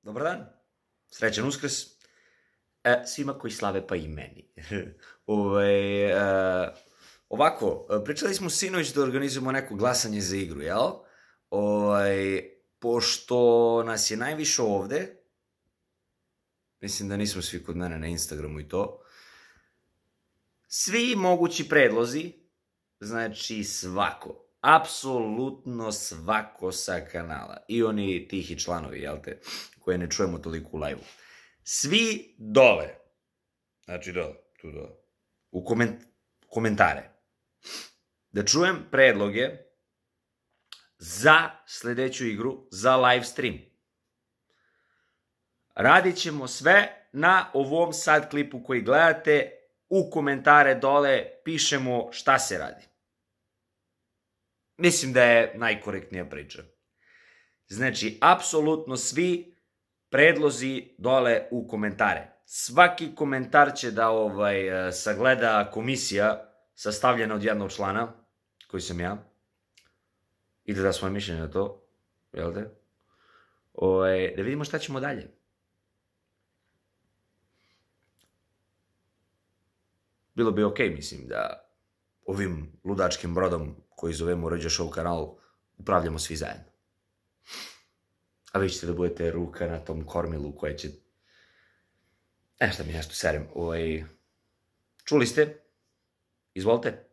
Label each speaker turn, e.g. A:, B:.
A: Dobar dan, srećan Uskrs, svima koji slave pa i meni. Ovako, pričali smo sinoć da organizujemo neko glasanje za igru, jel? Pošto nas je najviše ovde, mislim da nismo svi kod mene na Instagramu i to, svi mogući predlozi, znači svako, apsolutno svako sa kanala, i oni tihi članovi, jel te, koje ne čujemo toliko u live-u, svi dole, znači dole, tu dole, u komentare, da čujem predloge za sledeću igru, za live stream. Radit ćemo sve na ovom sad klipu koji gledate, u komentare dole pišemo šta se radi. Mislim da je najkorektnija priča. Znači, apsolutno svi predlozi dole u komentare. Svaki komentar će da sagleda komisija sastavljena od jednog člana, koji sam ja, i da da svoje mišljenje na to, jel te? Da vidimo šta ćemo dalje. Bilo bi okej, mislim, da ovim ludačkim brodom koji zovemo Rođa Show kanal upravljamo svi zajedno. A vi ćete da budete ruka na tom kormilu koja će... Šta mi nešto serem. Čuli ste? Izvolite.